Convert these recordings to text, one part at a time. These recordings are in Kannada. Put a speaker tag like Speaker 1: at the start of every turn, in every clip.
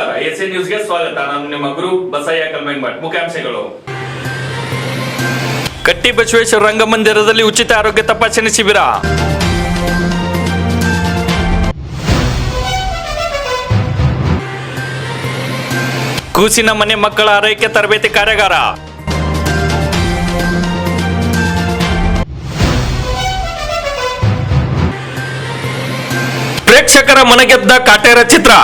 Speaker 1: ನಮಸ್ಕಾರ, ಎಸ್ಎ ನ್ಯೂಸ್ಗೆ ಸ್ವಾಗತ. ನಾನು ನಿಮ್ಮ ಗುರು ಬಸಯ್ಯ ಕಲ್ಮೇನ್ಮಠ್. ಮುಖ್ಯಾಂಶಗಳು: ಕಟ್ಟಿ ಬಸವೇಶ್ವರ ರಂಗಮಂದಿರದಲ್ಲಿ ಉಚಿತ ಆರೋಗ್ಯ ತಪಾಸಣೆ ಶಿಬಿರ. ಕೂಸಿನ ಮನೆ ಮಕ್ಕಳ ಆರೈಕೆ ತರಬೇತಿ ಕಾರ್ಯಾಗಾರ. ಪ್ರೇಕ್ಷಕರ ಮನಗೆದ್ದ ಕಾಟೇರ ಚಿತ್ರ.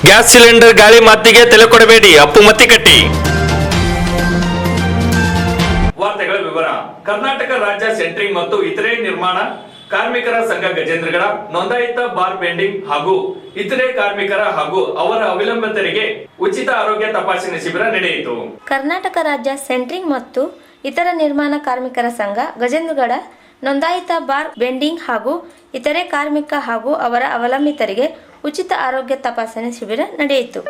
Speaker 1: ಗ್ಯಾಸ್ ಸಿಲಿಂಡರ್ ಗಾಳಿ ಮಾತಿಗೆ ತಲೆ ಕೊಡಬೇಡಿ, ಅಪ್ಪು ಮತ್ತಿಕಟ್ಟಿ. ವಾರ್ತೆಗಳ ವಿವರ. ಕರ್ನಾಟಕ ರಾಜ್ಯ ಸೆಂಟ್ರಿಂಗ್ ಮತ್ತು ಇತರೆ ನಿರ್ಮಾಣ ಕಾರ್ಮಿಕರ ಸಂಘ ಗಜೇಂದ್ರಗಡ ನೋಂದಾಯಿತ ಬಾರ್ ಬೆಂಡಿಂಗ್ ಹಾಗೂ ಇತರೆ ಕಾರ್ಮಿಕರ ಹಾಗೂ ಅವರ ಅವಲಂಬಿತರಿಗೆ ಉಚಿತ ಆರೋಗ್ಯ ತಪಾಸಣೆ ಶಿಬಿರ ನಡೆಯಿತು.
Speaker 2: ಕರ್ನಾಟಕ ರಾಜ್ಯ ಸೆಂಟ್ರಿಂಗ್ ಮತ್ತು ಇತರ ನಿರ್ಮಾಣ ಕಾರ್ಮಿಕರ ಸಂಘ ಗಜೇಂದ್ರಗಡ ನೋಂದಾಯಿತ ಬಾರ್ ಬೆಂಡಿಂಗ್ ಹಾಗೂ ಇತರೆ ಕಾರ್ಮಿಕ ಹಾಗೂ ಅವರ ಅವಲಂಬಿತರಿಗೆ ಉಚಿತ ಆರೋಗ್ಯ ತಪಾಸಣೆ ಶಿಬಿರ ನಡೆಯಿತು.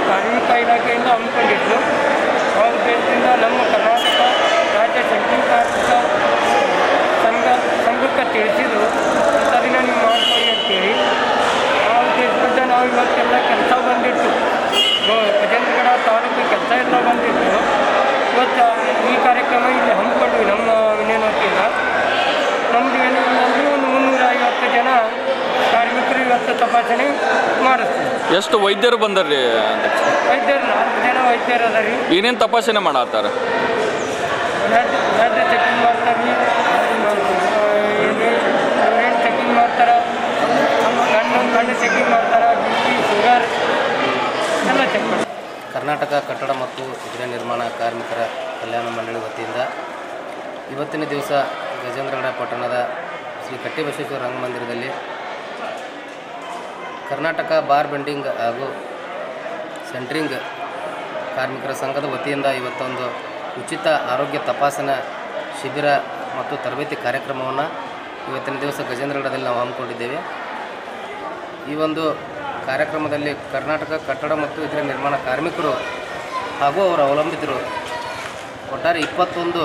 Speaker 3: ಕಾರ್ಮಿಕ ಇಲಾಖೆಯಿಂದ ಹಮ್ಮಿಕೊಂಡಿದ್ದು ಆ ಉದ್ದೇಶದಿಂದ ನಮ್ಮ ಕರ್ನಾಟಕ ರಾಜ್ಯ ಸೆಂಟ್ರಿಂಗ್ ಕಾರ್ಮಿಕ ಸಂಘಕ್ಕೆ ತಿಳಿಸಿದ್ರು ಇಂಥದಿನ ನೀವು ಮಾಡ್ಕೊಳ್ಳಿ ಅಂತೇಳಿ. ಆ ಉದ್ದೇಶದಿಂದ ನಾವು ಇವತ್ತೆಲ್ಲ ಕೆಲಸ ಬಂದಿತ್ತು, ಗಜೇಂದ್ರಗಡ ತಾಲೂಕು ಕೆಲಸ ಎಲ್ಲ ಬಂದಿತ್ತು. ಇವತ್ತು ಈ ಕಾರ್ಯಕ್ರಮ ಇಲ್ಲಿ ಹಮ್ಮಿಕೊಂಡ್ವಿ ನಮ್ಮ ವಿನಯನತಿಯಿಂದ. ನಮ್ಮದು ಏನಿಲ್ಲ ಅಂದರೆ ಒಂದು 350 ಜನ ಕಾರ್ಮಿಕರು ಇವತ್ತು ತಪಾಸಣೆ ಮಾಡಿಸ್ತೀವಿ.
Speaker 1: ಎಷ್ಟು ವೈದ್ಯರು ಬಂದರ್ರಿ?
Speaker 3: ವೈದ್ಯರು 4 ಜನ ವೈದ್ಯರು ಅದ ರೀ.
Speaker 1: ಏನೇನು ತಪಾಸಣೆ ಮಾಡತ್ತಾರ?
Speaker 3: ಬ್ಲಡ್ ಚೆಕಿಂಗ್ ಮಾಡ್ತಾರೆ ರೀ, ಯೂರಿನ್ ಚೆಕಿಂಗ್ ಮಾಡ್ತಾರೆ, ಕಣ್ಣು ಚೆಕಿಂಗ್ ಮಾಡ್ತಾರೆ, BP ಶುಗರ್ ಎಲ್ಲ ಚೆಕ್ ಮಾಡ್ತಾರೆ.
Speaker 4: ಕರ್ನಾಟಕ ಕಟ್ಟಡ ಮತ್ತು ಇತರೆ ನಿರ್ಮಾಣ ಕಾರ್ಮಿಕರ ಕಲ್ಯಾಣ ಮಂಡಳಿ ವತಿಯಿಂದ ಇವತ್ತಿನ ದಿವಸ ಗಜೇಂದ್ರಗಡ ಪಟ್ಟಣದ ಶ್ರೀ ಕಟ್ಟಿ ಬಸವೇಶ್ವರ ರಂಗಮಂದಿರದಲ್ಲಿ ಕರ್ನಾಟಕ ಬಾರ್ ಬೆಂಡಿಂಗ್ ಹಾಗೂ ಸೆಂಟ್ರಿಂಗ್ ಕಾರ್ಮಿಕರ ಸಂಘದ ವತಿಯಿಂದ ಇವತ್ತೊಂದು ಉಚಿತ ಆರೋಗ್ಯ ತಪಾಸಣಾ ಶಿಬಿರ ಮತ್ತು ತರಬೇತಿ ಕಾರ್ಯಕ್ರಮವನ್ನು ಇವತ್ತಿನ ದಿವಸ ಗಜೇಂದ್ರಗಡದಲ್ಲಿ ನಾವು ಹಮ್ಮಿಕೊಂಡಿದ್ದೇವೆ. ಈ ಒಂದು ಕಾರ್ಯಕ್ರಮದಲ್ಲಿ ಕರ್ನಾಟಕ ಕಟ್ಟಡ ಮತ್ತು ಇತರೆ ನಿರ್ಮಾಣ ಕಾರ್ಮಿಕರು ಹಾಗೂ ಅವರ ಅವಲಂಬಿತರು ಒಟ್ಟಾರೆ 21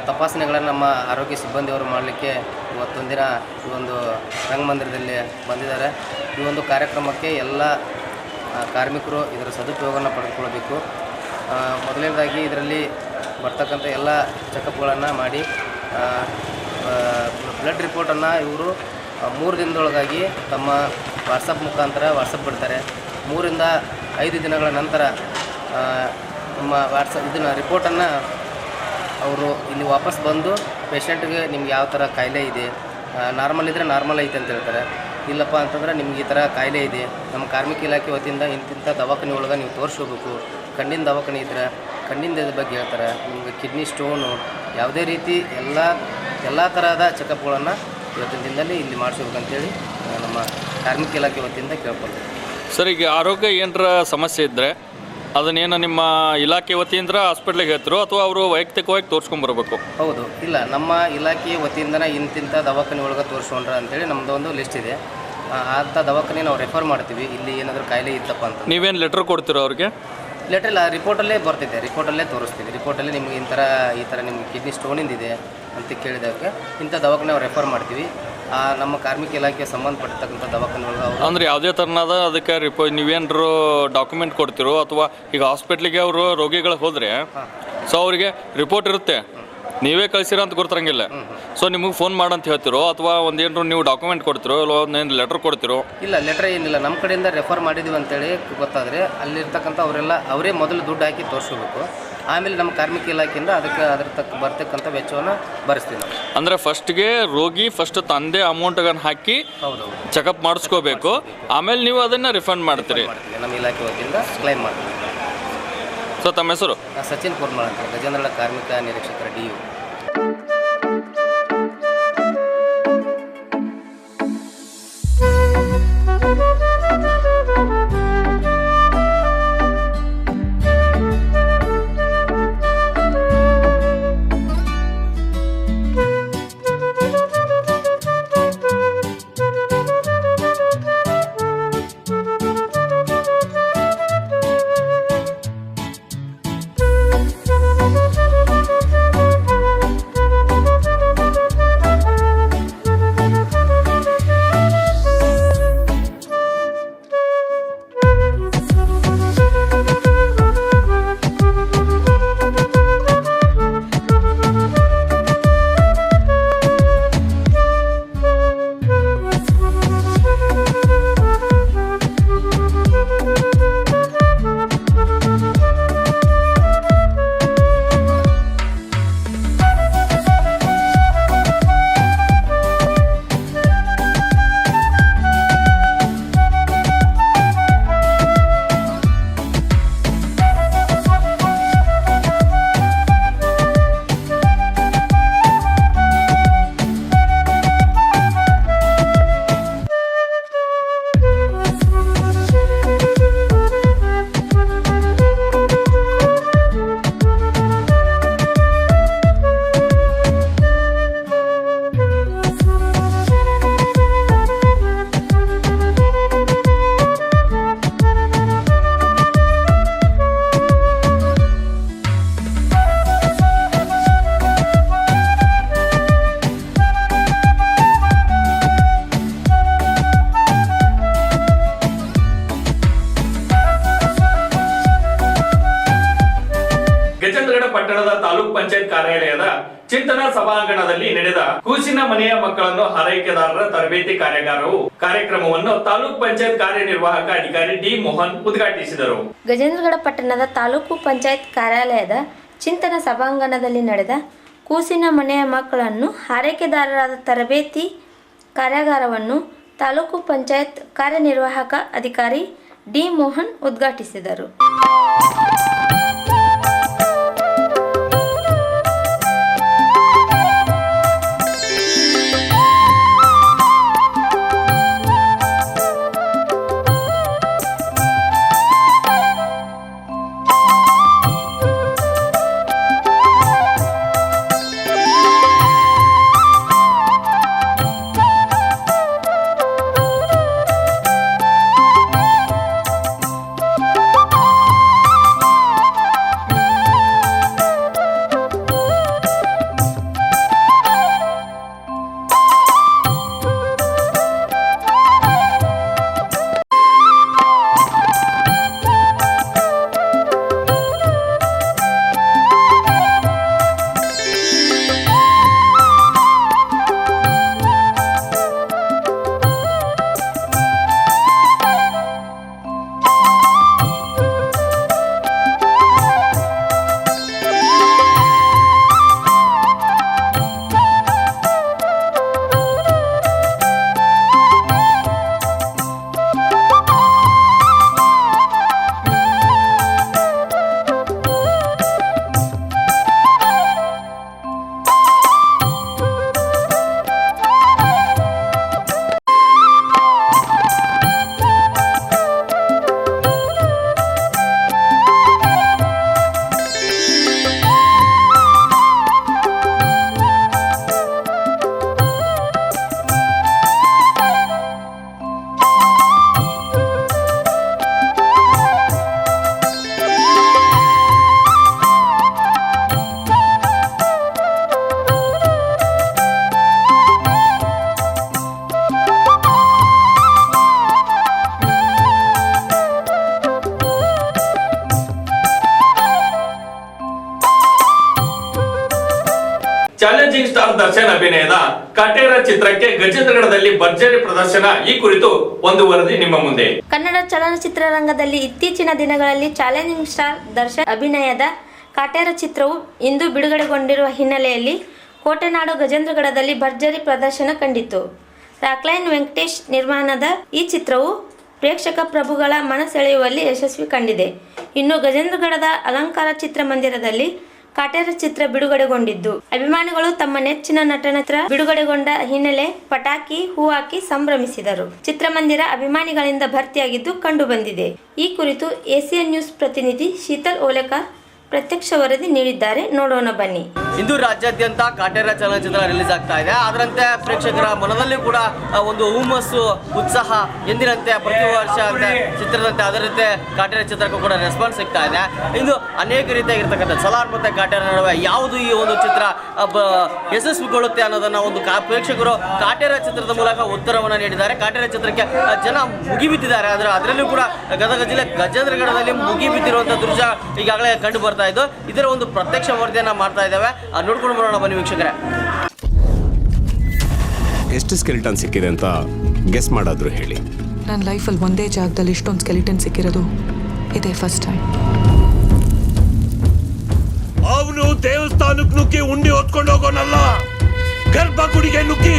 Speaker 4: ತಪಾಸಣೆಗಳನ್ನು ನಮ್ಮ ಆರೋಗ್ಯ ಸಿಬ್ಬಂದಿಯವರು ಮಾಡಲಿಕ್ಕೆ ಇವತ್ತೊಂದಿನ ಈ ಒಂದು ರಂಗಮಂದಿರದಲ್ಲಿ ಬಂದಿದ್ದಾರೆ. ಈ ಒಂದು ಕಾರ್ಯಕ್ರಮಕ್ಕೆ ಎಲ್ಲ ಕಾರ್ಮಿಕರು ಇದರ ಸದುಪಯೋಗವನ್ನು ಪಡೆದುಕೊಳ್ಳಬೇಕು. ಮೊದಲನೇದಾಗಿ ಇದರಲ್ಲಿ ಬರ್ತಕ್ಕಂಥ ಎಲ್ಲ ಚೆಕಪ್ಗಳನ್ನು ಮಾಡಿ ಬ್ಲಡ್ ರಿಪೋರ್ಟನ್ನು ಇವರು 3 ದಿನದೊಳಗಾಗಿ ತಮ್ಮ ವಾಟ್ಸಪ್ ಮುಖಾಂತರ ವಾಟ್ಸಪ್ ಬಿಡ್ತಾರೆ. 3 ರಿಂದ 5 ದಿನಗಳ ನಂತರ ನಮ್ಮ ವಾಟ್ಸಪ್ ಇದನ್ನು ರಿಪೋರ್ಟನ್ನು ಅವರು ಇಲ್ಲಿ ವಾಪಸ್ ಬಂದು ಪೇಷಂಟ್ಗೆ ನಿಮ್ಗೆ ಯಾವ ಥರ ಕಾಯಿಲೆ ಇದೆ, ನಾರ್ಮಲ್ ಇದ್ದರೆ ನಾರ್ಮಲ್ ಐತೆ ಅಂತ ಹೇಳ್ತಾರೆ. ಇಲ್ಲಪ್ಪ ಅಂತಂದ್ರೆ ನಿಮ್ಗೆ ಈ ಥರ ಕಾಯಿಲೆ ಇದೆ, ನಮ್ಮ ಕಾರ್ಮಿಕ ಇಲಾಖೆ ವತಿಯಿಂದ ಇಂತಿಂಥ ದವಾಖಾನೆ ಒಳಗೆ ನೀವು ತೋರಿಸ್ಕೋಬೇಕು, ಕಣ್ಣಿನ ದವಾಖಾನೆ ಇದ್ರೆ ಕಣ್ಣಿನ ಬಗ್ಗೆ ಹೇಳ್ತಾರೆ. ನಿಮಗೆ ಕಿಡ್ನಿ ಸ್ಟೋನು ಯಾವುದೇ ರೀತಿ ಎಲ್ಲ ತರಹದ ಚೆಕಪ್ಗಳನ್ನು ಇವತ್ತಿನ ದಿನದಲ್ಲಿ ಇಲ್ಲಿ ಮಾಡಿಸ್ಬೇಕಂತೇಳಿ ನಮ್ಮ ಕಾರ್ಮಿಕ ಇಲಾಖೆ ವತಿಯಿಂದ ಕೇಳ್ಕೊಳ್ತೀವಿ.
Speaker 1: ಸರ್, ಈಗ ಆರೋಗ್ಯ ಏನರ ಸಮಸ್ಯೆ ಇದ್ದರೆ ಅದನ್ನೇನು ನಿಮ್ಮ ಇಲಾಖೆ ವತಿಯಿಂದ ಹಾಸ್ಪಿಟ್ಲಿಗೆ ಹೇಳ್ತಿರೋ ಅಥವಾ ಅವರು ವೈಯಕ್ತಿಕವಾಗಿ ತೋರಿಸ್ಕೊಂಬರ್ಬೇಕು?
Speaker 4: ಹೌದು, ಇಲ್ಲ, ನಮ್ಮ ಇಲಾಖೆ ವತಿಯಿಂದನೇ ಇಂತಿಂಥ ದವಾಖಾನೆ ಒಳಗೆ ತೋರಿಸ್ಕೊಂಡ್ರೆ ಅಂತೇಳಿ ನಮ್ಮದು ಒಂದು ಲಿಸ್ಟ್ ಇದೆ. ಅಂಥ ದವಾಖಾನೆ ನಾವು ರೆಫರ್ ಮಾಡ್ತೀವಿ. ಇಲ್ಲಿ ಏನಾದರೂ ಕಾಯಿಲೆ ಇತ್ತಪ್ಪ ಅಂತ
Speaker 1: ನೀವೇನು ಲೆಟ್ರ್ ಕೊಡ್ತೀರೋ ಅವ್ರಿಗೆ?
Speaker 4: ಲೆಟ್ರ್ ಇಲ್ಲ, ರಿಪೋರ್ಟಲ್ಲೇ ಬರ್ತಿದೆ, ರಿಪೋರ್ಟಲ್ಲೇ ತೋರಿಸ್ತೀವಿ. ರಿಪೋರ್ಟಲ್ಲಿ ನಿಮ್ಗೆ ಈ ಥರ ನಿಮ್ಗೆ ಕಿಡ್ನಿ ಸ್ಟೋನಿಂದಿದೆ ಅಂತ ಕೇಳಿದಾಗ ಇಂಥ ದವಾಖಾನೆ ನಾವು ರೆಫರ್ ಮಾಡ್ತೀವಿ. ನಮ್ಮ ಕಾರ್ಮಿಕ ಇಲಾಖೆಗೆ ಸಂಬಂಧಪಟ್ಟಿರ್ತಕ್ಕಂಥ ದವಾಖಾನೆ ಒಳಗೆ ಅವರು
Speaker 1: ಅಂದರೆ ಯಾವುದೇ ಥರನಾದ ಅದಕ್ಕೆ ನೀವೇನಾರು ಡಾಕ್ಯುಮೆಂಟ್ ಕೊಡ್ತಿರೋ ಅಥವಾ ಈಗ ಹಾಸ್ಪಿಟ್ಲಿಗೆ ಅವರು ರೋಗಿಗಳಿಗೆ ಹೋದರೆ ಸೊ ಅವರಿಗೆ ರಿಪೋರ್ಟ್ ಇರುತ್ತೆ, ನೀವೇ ಕಳಿಸಿರೋ ಅಂತ ಗೊತ್ತಿರಂಗಿಲ್ಲ. ಸೊ ನಿಮಗೆ ಫೋನ್ ಮಾಡಂತ ಹೇಳ್ತಿರೋ ಅಥವಾ ಒಂದೇನಾರು ನೀವು ಡಾಕ್ಯುಮೆಂಟ್ ಕೊಡ್ತಿರೋ ಇಲ್ಲ ಒಂದೇನು ಲೆಟ್ರ್ ಕೊಡ್ತಿರೋ?
Speaker 4: ಇಲ್ಲ, ಲೆಟ್ರ್ ಏನಿಲ್ಲ, ನಮ್ಮ ಕಡೆಯಿಂದ ರೆಫರ್ ಮಾಡಿದ್ದೀವಿ ಅಂತೇಳಿ ಗೊತ್ತಾದರೆ ಅಲ್ಲಿರ್ತಕ್ಕಂಥ ಅವರೇ ಮೊದಲು ದುಡ್ಡು ಹಾಕಿ ತೋರಿಸ್ಕೋಬೇಕು. ಆಮೇಲೆ ನಮ್ಮ ಕಾರ್ಮಿಕ ಇಲಾಖೆಯಿಂದ ಅದ್ರ ಬರ್ತಕ್ಕಂಥ ವೆಚ್ಚವನ್ನು ಭರಿಸ್ತೀವಿ ನಾವು.
Speaker 1: ಅಂದರೆ ಫಸ್ಟ್ಗೆ ರೋಗಿ ತಂದೆ ಅಮೌಂಟನ್ನು ಹಾಕಿ ಚೆಕಪ್ ಮಾಡಿಸ್ಕೋಬೇಕು, ಆಮೇಲೆ ನೀವು ಅದನ್ನು ರಿಫಂಡ್ ಮಾಡ್ತೀರಿ.
Speaker 4: ನಮ್ಮ ಇಲಾಖೆ ವತಿಯಿಂದ ಕ್ಲೈಮ್ ಮಾಡ್ತೀವಿ.
Speaker 1: ಸೊ ತಮ್ಮ ಹೆಸರು?
Speaker 4: ಸಚಿನ್ ಕುರ್ಮಾಳ್ ಅಂತ, ಗಜೇಂದ್ರಗಡ ಕಾರ್ಮಿಕ ನಿರೀಕ್ಷಕರ DU.
Speaker 1: ಗಜೇಂದ್ರಗಡ ಪಟ್ಟಣದ ತಾಲೂಕ್ ಪಂಚಾಯತ್ ಕಾರ್ಯಾಲಯದ ಚಿಂತನಾ ಸಭಾಂಗಣದಲ್ಲಿ ನಡೆದ ಕೂಸಿನ ಮನೆಯ ಮಕ್ಕಳನ್ನು ಹಾರೈಕೆದಾರರ ತರಬೇತಿ ಕಾರ್ಯಕ್ರಮವನ್ನು ತಾಲೂಕ್ ಪಂಚಾಯತ್ ಕಾರ್ಯನಿರ್ವಾಹಕ ಅಧಿಕಾರಿ ಡಿ ಮೋಹನ್ ಉದ್ಘಾಟಿಸಿದರು.
Speaker 2: ಗಜೇಂದ್ರಗಡ ಪಟ್ಟಣದ ತಾಲೂಕು ಪಂಚಾಯತ್ ಕಾರ್ಯಾಲಯದ ಚಿಂತನಾ ಸಭಾಂಗಣದಲ್ಲಿ ನಡೆದ ಕೂಸಿನ ಮನೆಯ ಮಕ್ಕಳನ್ನು ಹಾರೈಕೆದಾರರಾದ ತರಬೇತಿ ಕಾರ್ಯಾಗಾರವನ್ನು ತಾಲೂಕು ಪಂಚಾಯತ್ ಕಾರ್ಯನಿರ್ವಾಹಕ ಅಧಿಕಾರಿ ಡಿ ಮೋಹನ್ ಉದ್ಘಾಟಿಸಿದರು.
Speaker 1: ಚಾಲೆಂಜಿಂಗ್ ಸ್ಟಾರ್ ದರ್ಶನ್ ಅಭಿನಯದ ಕಾಟೇರ ಚಿತ್ರಕ್ಕೆ ಗಜೇಂದ್ರಗಢದಲ್ಲಿ ಭರ್ಜರಿ ಪ್ರದರ್ಶನ. ಈ ಕುರಿತು ಒಂದು ವರದಿ ನಿಮ್ಮ ಮುಂದೆ.
Speaker 2: ಕನ್ನಡ ಚಲನಚಿತ್ರರಂಗದಲ್ಲಿ ಇತ್ತೀಚಿನ ದಿನಗಳಲ್ಲಿ ಚಾಲೆಂಜಿಂಗ್ ಸ್ಟಾರ್ ದರ್ಶನ್ ಅಭಿನಯದ ಕಾಟೇರ ಚಿತ್ರವು ಇಂದು ಬಿಡುಗಡೆಗೊಂಡಿರುವ ಹಿನ್ನೆಲೆಯಲ್ಲಿ ಕೋಟೆನಾಡು ಗಜೇಂದ್ರಗಢದಲ್ಲಿ ಭರ್ಜರಿ ಪ್ರದರ್ಶನ ಕಂಡಿತು. ರಾಕ್ಲೈನ್ ವೆಂಕಟೇಶ್ ನಿರ್ಮಾಣದ ಈ ಚಿತ್ರವು ಪ್ರೇಕ್ಷಕ ಪ್ರಭುಗಳ ಮನಸೆಳೆಯುವಲ್ಲಿ ಯಶಸ್ವಿ ಕಂಡಿದೆ. ಇನ್ನು ಗಜೇಂದ್ರಗಢದ ಅಲಂಕಾರ ಚಿತ್ರಮಂದಿರದಲ್ಲಿ ಕಾಟೇರ ಚಿತ್ರ ಬಿಡುಗಡೆಗೊಂಡಿದ್ದು, ಅಭಿಮಾನಿಗಳು ತಮ್ಮ ನೆಚ್ಚಿನ ನಟನ ಚಿತ್ರ ಬಿಡುಗಡೆಗೊಂಡ ಹಿನ್ನೆಲೆ ಪಟಾಕಿ, ಹೂ ಹಾಕಿ ಸಂಭ್ರಮಿಸಿದರು. ಚಿತ್ರಮಂದಿರ ಅಭಿಮಾನಿಗಳಿಂದ ಭರ್ತಿಯಾಗಿದ್ದು ಕಂಡು ಬಂದಿದೆ. ಈ ಕುರಿತು ಏಸಿಯನ್ ನ್ಯೂಸ್ ಪ್ರತಿನಿಧಿ ಶೀತಲ್ ಓಲೇಕರ್ ಪ್ರತ್ಯಕ್ಷ ವರದಿ ನೀಡಿದ್ದಾರೆ. ನೋಡೋಣ ಬನ್ನಿ.
Speaker 5: ಇಂದು ರಾಜ್ಯಾದ್ಯಂತ ಕಾಟೇರ ಚಲನಚಿತ್ರ ರಿಲೀಸ್ ಆಗ್ತಾ ಇದೆ. ಅದರಂತೆ ಪ್ರೇಕ್ಷಕರ ಮನದಲ್ಲಿ ಕೂಡ ಒಂದು ಹುಮ್ಮಸ್ಸು, ಉತ್ಸಾಹ ಎಂದಿನಂತೆ ಪ್ರತಿ ವರ್ಷ ಚಿತ್ರದಂತೆ ಅದರಂತೆ ಕಾಟೇರ ಚಿತ್ರಕ್ಕೂ ಕೂಡ ರೆಸ್ಪಾನ್ಸ್ ಸಿಗ್ತಾ ಇದೆ. ಇಂದು ಅನೇಕ ರೀತಿಯಾಗಿರ್ತಕ್ಕಂಥ ಸಲಾರ್ ಮತ್ತು ಕಾಟೇರ ನಡುವೆ ಯಾವುದು ಈ ಒಂದು ಚಿತ್ರ ಯಶಸ್ವಿಗೊಳ್ಳುತ್ತೆ ಅನ್ನೋದನ್ನ ಒಂದು ಪ್ರೇಕ್ಷಕರು ಕಾಟೇರ ಚಿತ್ರದ ಮೂಲಕ ಉತ್ತರವನ್ನು ನೀಡಿದ್ದಾರೆ. ಕಾಟೇರ ಚಿತ್ರಕ್ಕೆ ಜನ ಮುಗಿಬಿದ್ದಿದ್ದಾರೆ. ಆದರೆ ಅದರಲ್ಲೂ ಕೂಡ ಗದಗ ಜಿಲ್ಲೆ ಗಜೇಂದ್ರಗಢದಲ್ಲಿ ಮುಗಿಬಿದ್ದಿರುವಂಥ ದೃಶ್ಯ ಈಗಾಗಲೇ ಕಂಡು ಬರ್ತಾ ಇದ್ದು, ಇದರ ಒಂದು ಪ್ರತ್ಯಕ್ಷ ವರದಿಯನ್ನು ಮಾಡ್ತಾ ಇದ್ದೇವೆ. ನೋಡ್ಕೊಂಡು ಬರೋಣ ಬನ್ನಿ ವೀಕ್ಷಕರೇ.
Speaker 6: ಎಷ್ಟು ಸ್ಕೆಲಿಟನ್ ಸಿಕ್ಕಿದೆ ಅಂತ ಗೆಸ್ ಮಾಡಾದ್ರು ಹೇಳಿ.
Speaker 7: ನನ್ನ ಲೈಫಲ್ಲಿ ಒಂದೇ ಜಾಗದಲ್ಲಿ ಇಷ್ಟೊಂದು ಸ್ಕೆಲಿಟನ್ ಸಿಕ್ಕಿರೋದು ಇದೇ ಫಸ್ಟ್ ಟೈಮ್.
Speaker 8: ಅವನು ದೇವಸ್ಥಾನಕ್ಕೆ ನುಗ್ಗಿ ಉಂಡಿ ಹೊತ್ಕೊಂಡು ಹೋಗೋನಲ್ಲ, ಗರ್ಭಗುಡಿಗೆ ನುಗ್ಗಿ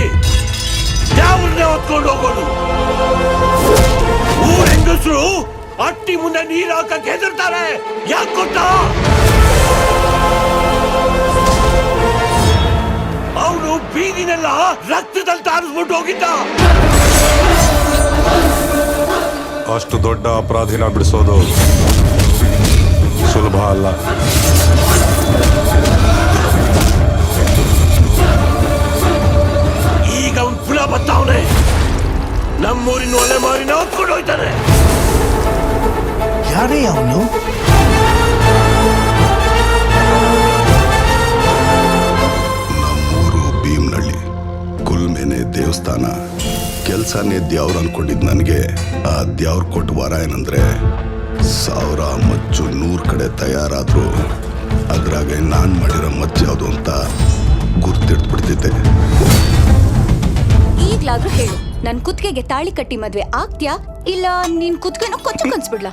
Speaker 8: ದೇವ್ರನ್ನೇ ಹೊತ್ಕೊಂಡು ಹೋಗೋನು. ಊರ ಹೆಂಗಸರು ಅಟ್ಟಿ ಮುಂದೆ ನೀರು ಹಾಕಕ್ಕೆ ಹೆದರ್ತಾರೆ. ಯಾಕೆ ಗೊತ್ತಾ? ಅವನು ಬೀದಿನೆಲ್ಲ ರಕ್ತದಲ್ಲಿ ತಾರಿಸ್ಬಿಟ್ಟು ಹೋಗಿದ್ದ.
Speaker 9: ಅಷ್ಟು ದೊಡ್ಡ ಅಪರಾಧಿನ ಬಿಡಿಸೋದು ಸುಲಭ ಅಲ್ಲ.
Speaker 8: ಈಗ ಅವನ್ ಪುಲ ಬತ್ತಾವನೆ, ನಮ್ಮೂರಿನ ಒಲೆ ಮಾರಿನ ಹೊತ್ಕೊಂಡು ಹೋಯ್ತಾನೆ. ಯಾರೇ ಅವನು?
Speaker 9: ನಮ್ಮೂರು ಭೀಮ್ನಳ್ಳಿ, ಕುಲ್ಮೇನೆ ದೇವಸ್ಥಾನ. ಕೆಲ್ಸನೇ ದ್ಯಾವ್ರು ಅನ್ಕೊಂಡಿದ್ ನನಗೆ ಆ ದ್ಯಾವ್ರು ಕೊಟ್ಟು ವರ ಏನಂದ್ರೆ 1000 ಮಚ್ಚು 100 ಕಡೆ ತಯಾರಾದ್ರು ಅದ್ರಾಗೆ ನಾನ್ ಮಾಡಿರೋ ಮಚ್ಚು ಯಾವುದು ಅಂತ ಗುರ್ತಿಡ್ಬಿಡ್ತಿದ್ದೆ.
Speaker 10: ಈಗ್ಲಾದ್ರೂ ಹೇಳು, ನನ್ ಕುತ್ತಿಗೆಗೆ ತಾಳಿ ಕಟ್ಟಿ ಮದ್ವೆ ಆಗ್ತ್ಯಾ ಇಲ್ಲ ನಿನ್ ಕುತ್ತಿಗೆನೋ ಕೊಚ್ಚು ಕನ್ಸ್ಬಿಡ್ಲಾ?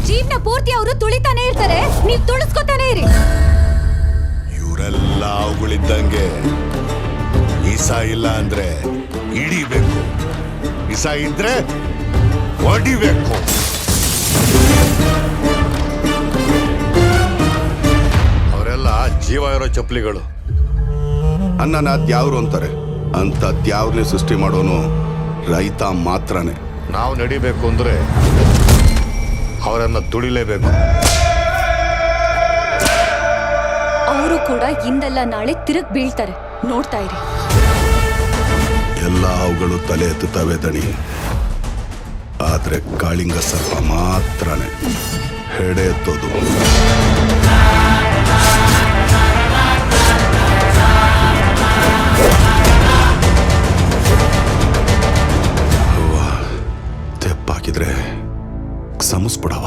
Speaker 10: ಜೀವನ ಪೂರ್ತಿ ಅವರು ತುಳಿತಾನೆ ಇರ್ತಾರೆ, ನೀವ್ ತುಳಿಸ್ಕೊತಾನೆ ಇರಿ.
Speaker 9: ಇವರೆಲ್ಲ ಅವುಗಳಿದ್ದಂಗೆ. ಇಸ ಇಲ್ಲ ಅಂದ್ರೆ ಹಿಡಿಬೇಕು, ಇಸ ಇದ್ರೆ ಹೊಡಿಬೇಕು. ಅವರೆಲ್ಲ ಜೀವ ಇರೋ ಚಪ್ಪಲಿಗಳು. ಅನ್ನನ ದ್ಯಾವ್ರು ಅಂತಾರೆ. ಅಂತ ದ್ಯಾವ್ರನ್ನೇ ಸೃಷ್ಟಿ ಮಾಡೋನು ರೈತ ಮಾತ್ರನೇ. ನಾವು ನಡಿಬೇಕು ಅಂದ್ರೆ ಅವರನ್ನ ತುಳಿಲೇಬೇಕು.
Speaker 10: ಅವರು ಕೂಡ ಇಂದಲ್ಲ ನಾಳೆ ತಿರುಗ್ ಬೀಳ್ತಾರೆ, ನೋಡ್ತಾ ಇರಿ.
Speaker 9: ಎಲ್ಲ ಅವುಗಳು ತಲೆ ಎತ್ತುತ್ತವೆ ದಣಿ, ಆದ್ರೆ ಕಾಳಿಂಗ ಸರ್ಪ ಮಾತ್ರನೇ ಹೆಡೆ ಎತ್ತೋದು. ತೆಪ್ಪಾಕಿದ್ರೆ ಸಮಸ್ಬಿಡವ.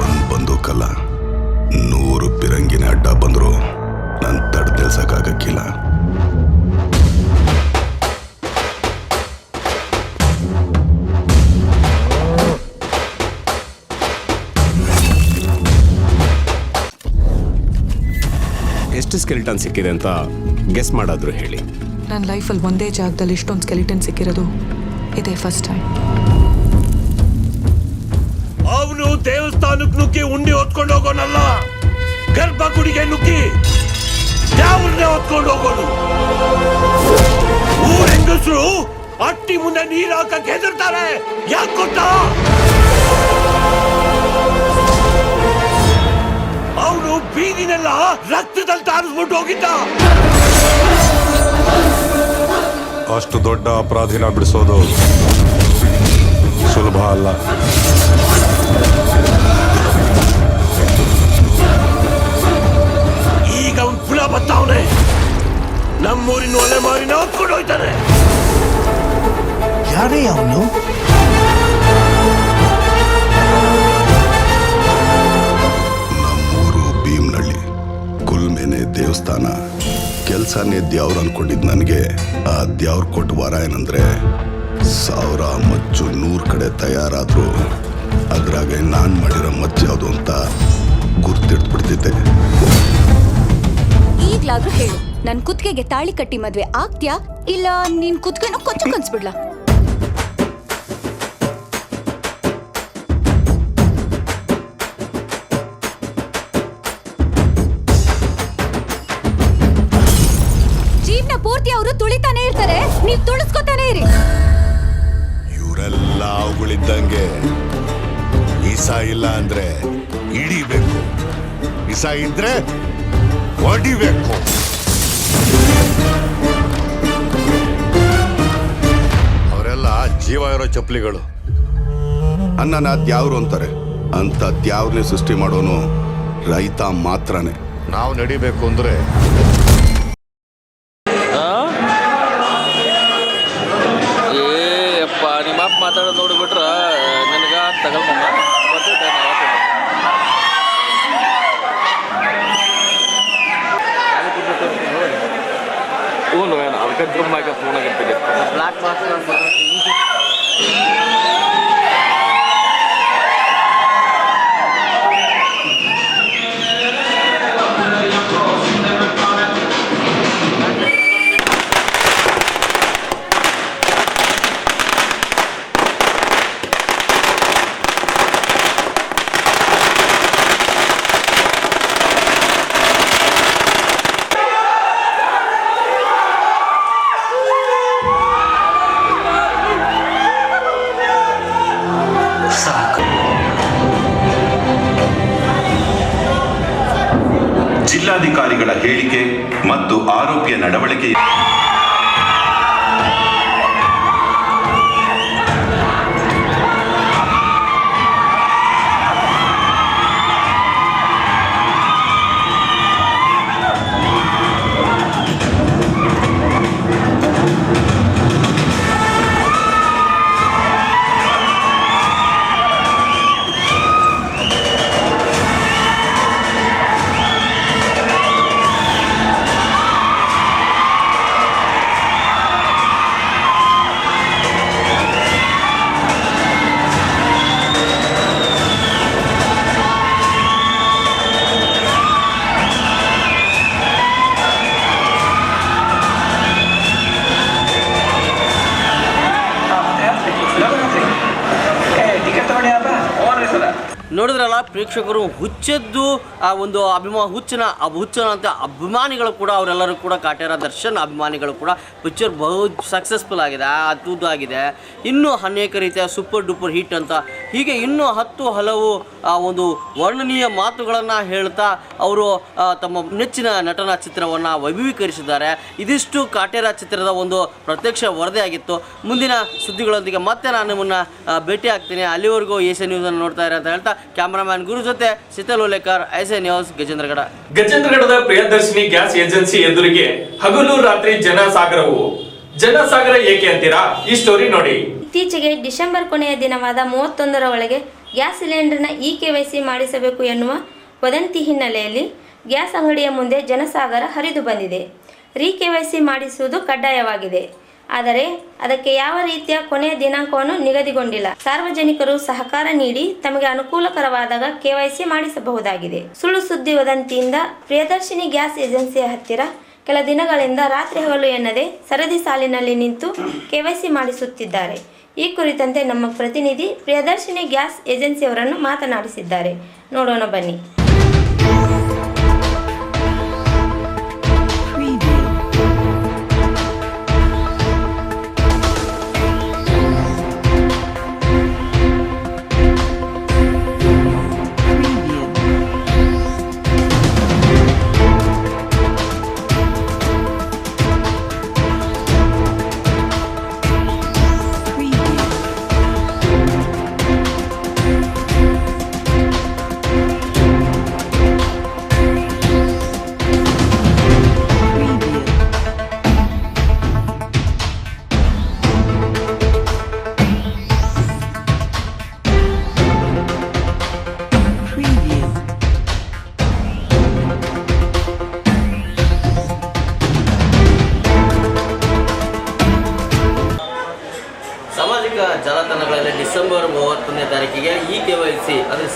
Speaker 9: ಒಂದ್ ಬಂದೂಕಲ್ಲ 100 ಪಿರಂಗಿನ ಅಡ್ಡ ಬಂದ್ರು ನನ್ ತಡ್ ನಿಲ್ಸಕ್ಕಾಗಕ್ಕಿಲ್ಲ.
Speaker 6: ಎಷ್ಟು ಸ್ಕೆಲಿಟನ್ ಸಿಕ್ಕಿದೆ ಅಂತ ಗೆಸ್ ಮಾಡಾದ್ರು ಹೇಳಿ.
Speaker 7: ನನ್ನ ಲೈಫಲ್ಲಿ ಒಂದೇ ಜಾಗದಲ್ಲಿ ಇಷ್ಟೊಂದು ಸ್ಕೆಲಿಟನ್ ಸಿಕ್ಕಿರೋದು ಇದೇ ಫಸ್ಟ್ ಟೈಮ್.
Speaker 8: ಅವನು ದೇವಸ್ಥಾನಕ್ಕೆ ನುಗ್ಗಿ ಉಂಡಿ ಹೊತ್ಕೊಂಡು ಹೋಗೋನಲ್ಲ, ಗರ್ಭಗುಡಿಗೆ ನುಗ್ಗಿ ದೇವ್ರನ್ನೇ ಹೊತ್ಕೊಂಡು ಹೋಗೋನು. ಊರ ಹೆಂಗಸರು ಅಟ್ಟಿ ಮುಂದೆ ನೀರು ಹಾಕಕ್ಕೆ ಹೆದರ್ತಾರೆ. ಯಾಕೆ ಗೊತ್ತಾ? ಅವನು ಬೀದಿನೆಲ್ಲ ರಕ್ತದಲ್ಲಿ ತಾರಿಸ್ಬಿಟ್ಟು ಹೋಗಿದ್ದ.
Speaker 9: ಅಷ್ಟು ದೊಡ್ಡ ಅಪರಾಧಿನ ಬಿಡಿಸೋದು ಸುಲಭ ಅಲ್ಲ. ದೇವಸ್ಥಾನ. ಕೆಲಸನೇ ದ್ಯಾವ್ರು ಅನ್ಕೊಂಡಿದ್ದು ನನಗೆ ಆ ದ್ಯಾವ್ರು ಕೊಟ್ಟು ವರ ಏನಂದ್ರೆ 1000 ಮಚ್ಚು 100 ಕಡೆ ತಯಾರಾದ್ರು ಅದ್ರಾಗೆ ನಾನು ಮಾಡಿರೋ ಮಚ್ಚು ಯಾವುದು ಅಂತ ಗುರ್ತಿಡ್ಬಿಡ್ತಿದ್ದೆ.
Speaker 10: ಈಗ್ಲಾದ್ರೂ ಹೇಳು, ನನ್ ಕುತ್ತಿಗೆಗೆ ತಾಳಿ ಕಟ್ಟಿ ಮದ್ವೆ ಆಗ್ತ್ಯಾ ಇಲ್ಲ ನಿನ್ ಕುತ್ತಿಗೆನೋ ಕೊಚ್ಚು ಕನ್ಸ್ಬಿಡ್ಲಾ? ಜೀವನ ಪೂರ್ತಿ ಅವರು ತುಳಿತಾನೆ ಇರ್ತಾರೆ, ನೀವ್ ತುಳಿಸ್ಕೊತಾನೆ ಇರಿ.
Speaker 9: ಇವರೆಲ್ಲ ಅವುಗಳಿದ್ದಂಗೆ ಇಸ ಇಲ್ಲ ಅಂದ್ರೆ ಹಿಡಿಬೇಕು, ಇಸ ಇದ್ರೆ ಹೊಡಿಬೇಕು. ಅವರೆಲ್ಲ ಜೀವ ಇರೋ ಚಪ್ಪಲಿಗಳು. ಅನ್ನನ ದ್ಯಾವ್ರು ಅಂತಾರೆ, ಅಂತ ದ್ಯಾವ್ರನ್ನೇ ಸೃಷ್ಟಿ ಮಾಡೋನು ರೈತ ಮಾತ್ರನೇ. ನಾವು ನಡಿಬೇಕು ಅಂದ್ರೆ
Speaker 1: ನಿಮ್ಮ ಅಪ್ಪ ಮಾತಾಡೋದು ನೋಡಿಬಿಟ್ರ ನನಗ ತಗೊಳ್ಮಮ್ಮ ಬರ್ತೈತೆ. ಹ್ಞೂ ಅದಕ್ಕೆ ದ್ರಮ್ಮಾಗ ಫೋನ್ ಆಗಿರ್ತಿದ್ದೆ.
Speaker 5: ಬ್ಲ್ಯಾಕ್ ಮಾಸ್ಟರ್
Speaker 11: ಜಿಲ್ಲಾಧಿಕಾರಿಗಳ ಹೇಳಿಕೆ ಮತ್ತು ಆರೋಪಿಯ ನಡವಳಿಕೆ
Speaker 5: ನೋಡಿದ್ರಲ್ಲ ಪ್ರೇಕ್ಷಕರು, ಹುಚ್ಚದ್ದು ಆ ಒಂದು ಹುಚ್ಚನ ಅಂತ ಅಭಿಮಾನಿಗಳು ಕೂಡ, ಅವರೆಲ್ಲರೂ ಕೂಡ ಕಾಟೇರ ದರ್ಶನ್ ಅಭಿಮಾನಿಗಳು ಕೂಡ ಪಿಕ್ಚರ್ ಬಹು ಸಕ್ಸಸ್ಫುಲ್ ಆಗಿದೆ, ಅದ್ಭುತ ಆಗಿದೆ, ಇನ್ನೂ ಅನೇಕ ರೀತಿಯ ಸೂಪರ್ ಡೂಪರ್ ಹಿಟ್ ಅಂತ ಹೀಗೆ ಇನ್ನೂ ಹಲವು ಒಂದು ವರ್ಣನೀಯ ಮಾತುಗಳನ್ನು ಹೇಳ್ತಾ ಅವರು ತಮ್ಮ ನೆಚ್ಚಿನ ನಟನ ಚಿತ್ರವನ್ನು ವೈಭವೀಕರಿಸಿದ್ದಾರೆ. ಇದಿಷ್ಟು ಕಾಟೇರ ಚಿತ್ರದ ಒಂದು ಪ್ರತ್ಯಕ್ಷ ವರದಿಯಾಗಿತ್ತು. ಮುಂದಿನ ಸುದ್ದಿಗಳೊಂದಿಗೆ ಮತ್ತೆ ನಾನು ನಿಮ್ಮನ್ನು ಭೇಟಿ ಆಗ್ತೀನಿ. ಅಲ್ಲಿವರೆಗೂ ಏಷ್ಯಾ ನ್ಯೂಸನ್ನು ನೋಡ್ತಾ ಇರಿ ಅಂತ ಹೇಳ್ತಾ ಕ್ಯಾಮರಾಮ್ಯಾನ್ ಗುರು ಜೊತೆ ಸಿತಲ್ ಓಲೇಕರ್, ಏಷ್ಯಾ ನ್ಯೂಸ್, ಗಜೇಂದ್ರಗಡ.
Speaker 1: ಗಜೇಂದ್ರಗಡದ ಪ್ರಿಯದರ್ಶಿನಿ ಗ್ಯಾಸ್ ಏಜೆನ್ಸಿ ಎದುರಿಗೆ ಹಗಲು ರಾತ್ರಿ ಜನಸಾಗರ ಏಕೆ ಅಂತೀರಾ? ಈ ಸ್ಟೋರಿ ನೋಡಿ.
Speaker 2: ಇತ್ತೀಚೆಗೆ ಡಿಸೆಂಬರ್ ಕೊನೆಯ ದಿನವಾದ 31ರ ಒಳಗೆ ಗ್ಯಾಸ್ ಸಿಲಿಂಡರ್ನ KYC ಮಾಡಿಸಬೇಕು ಎನ್ನುವ ವದಂತಿ ಹಿನ್ನೆಲೆಯಲ್ಲಿ ಗ್ಯಾಸ್ ಅಂಗಡಿಯ ಮುಂದೆ ಜನಸಾಗರ ಹರಿದು ಬಂದಿದೆ. KYC ಮಾಡಿಸುವುದು ಕಡ್ಡಾಯವಾಗಿದೆ. ಆದರೆ ಅದಕ್ಕೆ ಯಾವ ರೀತಿಯ ಕೊನೆಯ ದಿನಾಂಕವನ್ನು ನಿಗದಿಗೊಂಡಿಲ್ಲ. ಸಾರ್ವಜನಿಕರು ಸಹಕಾರ ನೀಡಿ ತಮಗೆ ಅನುಕೂಲಕರವಾದಾಗ KYC ಮಾಡಿಸಬಹುದಾಗಿದೆ. ಸುಳ್ಳು ಸುದ್ದಿ ವದಂತಿಯಿಂದ ಪ್ರಿಯದರ್ಶಿನಿ ಗ್ಯಾಸ್ ಏಜೆನ್ಸಿಯ ಹತ್ತಿರ ಕೆಲ ದಿನಗಳಿಂದ ರಾತ್ರಿ ಹಗಲು ಎನ್ನದೆ ಸರದಿ ಸಾಲಿನಲ್ಲಿ ನಿಂತು KYC ಮಾಡಿಸುತ್ತಿದ್ದಾರೆ. ಈ ಕುರಿತಂತೆ ನಮ್ಮ ಪ್ರತಿನಿಧಿ ಪ್ರಿಯದರ್ಶಿನಿ ಗ್ಯಾಸ್ ಏಜೆನ್ಸಿಯವರನ್ನು ಮಾತನಾಡಿಸಿದ್ದಾರೆ. ನೋಡೋಣ ಬನ್ನಿ.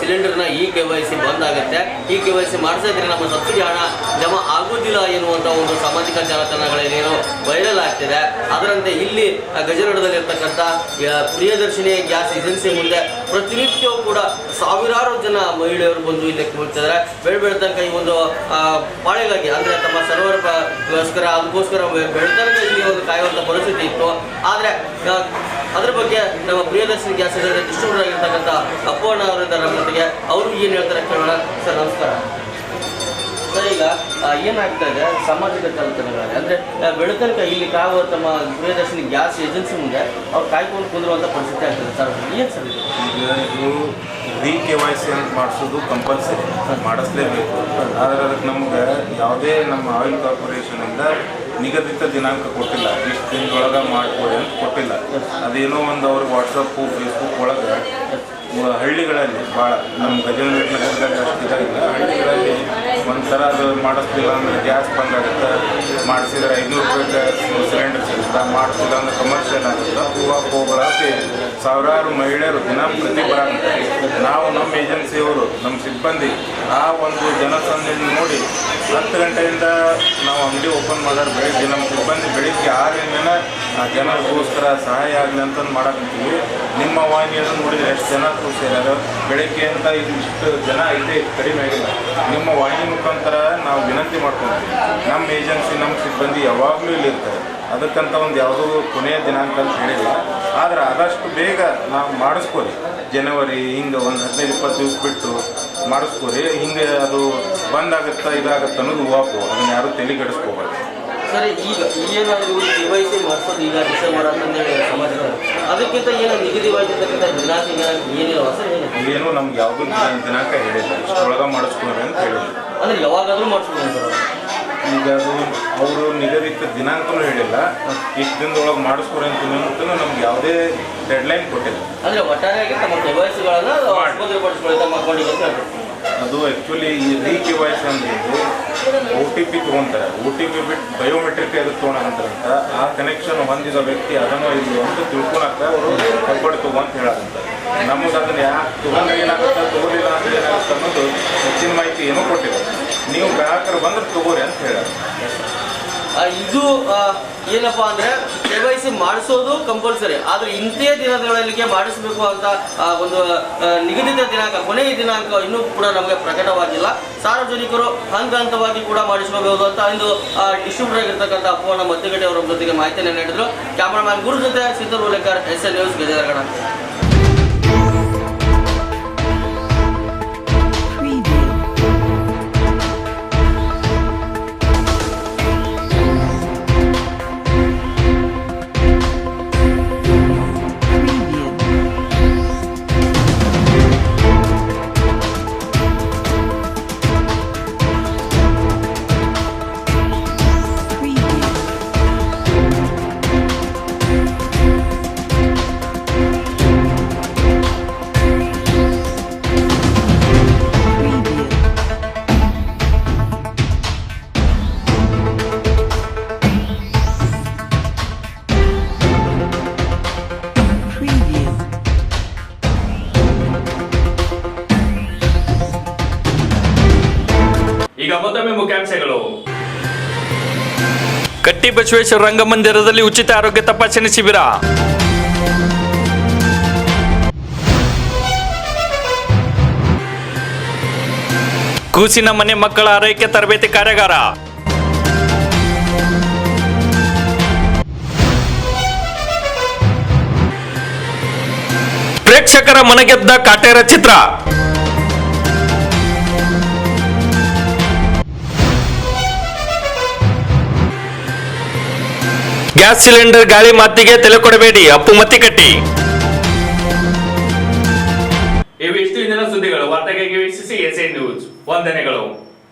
Speaker 5: ಸಿಲಿಂಡರ್ನ KYC ಬಂದಾಗುತ್ತೆ. KYC ಮಾಡಿಸಿದ್ರೆ ನಮ್ಮ ಸಬ್ಸಿಡಿ ಹಣ ಜಮಾ ಆಗೋದಿಲ್ಲ ಎನ್ನುವಂಥ ಒಂದು ಸಾಮಾಜಿಕ ಜಾಲತಾಣಗಳೇನೇನೋ ವೈರಲ್ ಆಗ್ತಿದೆ. ಅದರಂತೆ ಇಲ್ಲಿ ಗಜನಗರದಲ್ಲಿರ್ತಕ್ಕಂಥ ಪ್ರಿಯದರ್ಶಿನಿ ಗ್ಯಾಸ್ ಏಜೆನ್ಸಿ ಮುಂದೆ ಪ್ರತಿನಿತ್ಯವೂ ಕೂಡ ಸಾವಿರಾರು ಜನ ಮಹಿಳೆಯರು ಬಂದು ಇಲ್ಲಿ ಕೂರ್ತಿದ್ದಾರೆ. ಬೆಳತನಕ ಈ ಒಂದು ಪಾಳೆಗಾಗಿ ಅಂದರೆ ತಮ್ಮ ಸರ್ವರ್ಗೋಸ್ಕರ ಅದಕ್ಕೋಸ್ಕರ ಬೆಳತನಕ ಇಲ್ಲಿ ಒಂದು ಕಾಯುವಂಥ ಪರಿಸ್ಥಿತಿ ಇತ್ತು. ಆದರೆ ಅದ್ರ ಬಗ್ಗೆ ನಮ್ಮ ಪ್ರಿಯದರ್ಶಿನಿ ಗ್ಯಾಸ್ ಡಿಸ್ಟ್ರಿಬ್ಯೂಟರ್ ಆಗಿರ್ತಕ್ಕಂಥ ಅಪ್ಪಣ್ಣ ಅವರಿಂದ ನಮ್ಮೊಂದಿಗೆ ಅವರು ಏನು ಹೇಳ್ತಾರೆ ಕೇಳೋಣ. ಸರ್ ನಮಸ್ಕಾರ. ಸರ್, ಈಗ ಏನಾಗ್ತಾ ಇದೆ ಸಾಮಾಜಿಕ ಜಾಲತಾಣಗಳಲ್ಲಿ ಅಂದರೆ ಬೆಳತನಕ ಇಲ್ಲಿ ಕಾಯುವ ತಮ್ಮ ಪ್ರಿಯದರ್ಶಿನಿ ಗ್ಯಾಸ್ ಏಜೆನ್ಸಿ ಮುಂದೆ ಅವ್ರು ಕಾಯ್ಕೊಂಡು ಕುಂದಿರುವಂಥ ಪರಿಸ್ಥಿತಿ ಆಗ್ತದೆ ಸರ್. ಏನು ಸರ್
Speaker 12: ಈಗ ಇದು KYC ಅಂತ ಮಾಡಿಸೋದು ಕಂಪಲ್ಸರಿ ಮಾಡಿಸ್ಲೇಬೇಕು. ಆದರೆ ಅದಕ್ಕೆ ನಮ್ಗೆ ಯಾವುದೇ ನಮ್ಮ ಆಯಿಲ್ ಕಾರ್ಪೊರೇಷನಿಂದ ನಿಗದಿತ ದಿನಾಂಕ ಕೊಟ್ಟಿಲ್ಲ, ಇಷ್ಟು ದಿನದೊಳಗೆ ಮಾಡಿಕೊಡಿ ಅಂತ ಕೊಟ್ಟಿಲ್ಲ. ಅದೇನೋ ಒಂದು ಅವ್ರಿಗೆ ವಾಟ್ಸಪ್ಪು ಫೇಸ್ಬುಕ್ ಒಳಗೆ ಹಳ್ಳಿಗಳಲ್ಲಿ ಭಾಳ ನಮ್ಮ ಗಜೇಂದ್ರ ನಗರದಲ್ಲಿ ಅಷ್ಟು ಇದಾಗಿಲ್ಲ. ಹಳ್ಳಿಗಳಲ್ಲಿ ಒಂಥರ ಅದು ಮಾಡಿಸ್ಲಿಲ್ಲ ಅಂದರೆ ಗ್ಯಾಸ್ ಬಂದಾಗುತ್ತೆ, ಮಾಡಿಸಿದ್ರೆ 500 ರೂಪಾಯಿ ಸಿಲಿಂಡರ್ ಸಿಗುತ್ತೆ, ಮಾಡಿಸಿಲ್ಲ ಅಂದರೆ ಕಮರ್ಷಿಯಲ್ ಆಗುತ್ತೆ, ಹೋಗಳಾಗಿ ಸಾವಿರಾರು ಮಹಿಳೆಯರು ಪ್ರತಿ ಬರಾಗುತ್ತೆ. ನಾವು ನಮ್ಮ ಏಜೆನ್ಸಿಯವರು ನಮ್ಮ ಸಿಬ್ಬಂದಿ ಆ ಒಂದು ಜನಸಂದಣಿ ನೋಡಿ 10 ಗಂಟೆಯಿಂದ ನಾವು ಅಂಗಡಿ ಓಪನ್ ಮಾಡೋರು ಬೆಳಿಗ್ಗೆ ನಮ್ಮ ಸಿಬ್ಬಂದಿ ಬೆಳಿಗ್ಗೆ 6 ಗಂಟೆನ ಜನರಿಗೋಸ್ಕರ ಸಹಾಯ ಆಗಲಿ ಅಂತಂದು ಮಾಡಾಕಂತೀವಿ. ನಿಮ್ಮ ವಾಹಿನಿಯನ್ನು ನೋಡಿದರೆ ಎಷ್ಟು ಜನ ಸೇರ್ಯಾರ ಬೆಳಿಗ್ಗೆ ಅಂತ ಇಷ್ಟು ಜನ ಐತೆ ಕಡಿಮೆ ಆಗಿಲ್ಲ. ನಿಮ್ಮ ವಾಹಿನಿ ಮುಖಾಂತರ ನಾವು ವಿನಂತಿ ಮಾಡ್ಕೊತೀವಿ. ನಮ್ಮ ಏಜೆನ್ಸಿ ನಮ್ಮ ಸಿಬ್ಬಂದಿ ಯಾವಾಗಲೂ ಇಲ್ಲಿ ಇರ್ತಾರೆ. ಅದಕ್ಕಂತ ಒಂದು ಯಾವುದೋ ಕೊನೆಯ ದಿನಾಂಕ ಅಂತ ಹೇಳಿಲ್ಲ. ಆದರೆ ಆದಷ್ಟು ಬೇಗ ನಾವು ಮಾಡಿಸ್ಕೊರಿ. ಜನವರಿ ಹಿಂಗೆ ಒಂದು 15-20 ದಿವಸ ಬಿಟ್ಟು ಮಾಡಿಸ್ಕೊರಿ. ಹಿಂಗೆ ಅದು ಬಂದಾಗುತ್ತಾ ಇದಾಗತ್ತೆ ಅನ್ನೋದು ವಾಪು, ಅದನ್ನು ಯಾರೂ ತಲೆಗೆಡಿಸ್ಕೋಬಾರ್ದು.
Speaker 5: ಸರಿ, ಈಗ ಏನಾದರೂ KYC ಮಾಡಿಸೋದು ಈಗ ಡಿಸೆಂಬರ್ ಅಂತಂದೇಳಿ ಸಮಾಜ, ಅದಕ್ಕಿಂತ ಏನೋ ನಿಗದಿವಾಗಿರ್ತಕ್ಕಂಥ ದಿನಾಂಕ ಏನಿಲ್ಲ ಸರ್?
Speaker 12: ಏನು ನಮ್ಗೆ ಯಾವುದೂ ದಿನಾಂಕ ಹೇಳಿಲ್ಲ, ಇಷ್ಟೊಳಗೆ ಮಾಡಿಸ್ಕೊರಿ ಅಂತ ಹೇಳಿಲ್ಲ.
Speaker 5: ಅಂದರೆ ಯಾವಾಗಾದರೂ ಮಾಡಿಸ್ಬೋದು ಸರ್?
Speaker 12: ಈಗ ಅದು ಅವರು ನಿಗದಿತ ದಿನಾಂಕನೂ ಹೇಳಿಲ್ಲ, ಇಷ್ಟು ದಿನದೊಳಗೆ ಮಾಡಿಸ್ಕೊರಿ ಅಂತ ನಮ್ಗೆ ಯಾವುದೇ ಡೆಡ್ಲೈನ್ ಕೊಟ್ಟಿಲ್ಲ.
Speaker 5: ಅಂದರೆ ಒಟ್ಟಾರೆಯಾಗಿ ತಮ್ಮ KYCಗಳನ್ನು ಪಡಿಸ್ಕೊಳ್ಳಿ ತಮ್ಮ ಅಕೌಂಟಿಗೆ ಅಂತ ಹೇಳ್ತಾರೆ.
Speaker 12: ಅದು ಆ್ಯಕ್ಚುಲಿ ಈ KYC ಅಂದ್ರೆ OTP ತೊಗೊತಾರೆ. OTP ಬಿಟ್ಟು ಬಯೋಮೆಟ್ರಿಕ್ ಅದಕ್ಕೆ ತೊಗೊಳಂತಾರಂತ. ಆ ಕನೆಕ್ಷನ್ ಹೊಂದಿದ ವ್ಯಕ್ತಿ ಅದನ್ನು ಇಲ್ಲ ಅಂತ ತಿಳ್ಕೊಳಕ್ಕ ಅವರು ಕಬ್ಬಡಿ ತಗೋ ಅಂತ ಹೇಳಂತಾರೆ. ನಮಗೆ ಅದನ್ನು ಯಾಕೆ ತೊಗೊಂಡ್ರೆ ಏನಾಗುತ್ತೆ, ತೊಗೊಳಿಲ್ಲ ಅಂದ್ರೆ ಏನಾಗುತ್ತೆ ಅನ್ನೋದು ಹೆಚ್ಚಿನ ಮಾಹಿತಿ ಏನೂ ಕೊಟ್ಟಿಲ್ಲ. ನೀವು ಗ್ರಾಹಕರು ಬಂದ್ರೆ ತಗೋರಿ ಅಂತ ಹೇಳೋದು.
Speaker 5: ಇದು ಏನಪ್ಪ ಅಂದರೆ KYC ಮಾಡಿಸೋದು ಕಂಪಲ್ಸರಿ, ಆದರೆ ಇಂಥೇ ದಿನಗಳಿಗೆ ಮಾಡಿಸಬೇಕು ಅಂತ ಒಂದು ನಿಗದಿತ ದಿನಾಂಕ, ಕೊನೆಯ ದಿನಾಂಕ ಇನ್ನೂ ಕೂಡ ನಮಗೆ ಪ್ರಕಟವಾಗಿಲ್ಲ. ಸಾರ್ವಜನಿಕರು ಹಂತವಾಗಿ ಕೂಡ ಮಾಡಿಸ್ಕೋಬಹುದು ಅಂತ ಇಂದು ಡಿಸ್ಟ್ರಿಬ್ಯೂಟರ್ ಆಗಿರ್ತಕ್ಕಂಥ ಅಪ್ಪಣ್ಣ ಮತ್ತಿಗಟ್ಟೆ ಅವರ ಜೊತೆಗೆ ಮಾಹಿತಿಯನ್ನು ನೀಡಿದರು. ಕ್ಯಾಮರಾಮ್ಯಾನ್ ಗುರು ಜೊತೆ ಸಿದ್ದೂರು ಲೆಕ್ಕರ್, SN ನ್ಯೂಸ್, ಗಜೇಂದ್ರಗಡ.
Speaker 1: ಈಗ ಮತ್ತೊಮ್ಮೆ ಮುಖ್ಯಾಂಶಗಳು. ಕಟ್ಟಿ ಬಸವೇಶ್ವರ ರಂಗಮಂದಿರದಲ್ಲಿ ಉಚಿತ ಆರೋಗ್ಯ ತಪಾಸಣೆ ಶಿಬಿರ. ಕೂಸಿನ ಮನೆ ಮಕ್ಕಳ ಆರೈಕೆ ತರಬೇತಿ ಕಾರ್ಯಾಗಾರ. ಪ್ರೇಕ್ಷಕರ ಮನಗೆದ್ದ ಕಾಟೇರ ಚಿತ್ರ. ಗ್ಯಾಸ್ ಸಿಲಿಂಡರ್ ಗಾಳಿ ಮಾತಿಗೆ ತಲೆ ಕೊಡಬೇಡಿ, ಅಪ್ಪು ಮತ್ತಿಕಟ್ಟಿ. ಇವಿಷ್ಟು ಇಂದಿನ ಸುದ್ದಿಗಳು. ವಾರ್ತೆಗಾಗಿ ವೀಕ್ಷಿಸಿ SN ನ್ಯೂಸ್. ವಂದನೆಗಳು.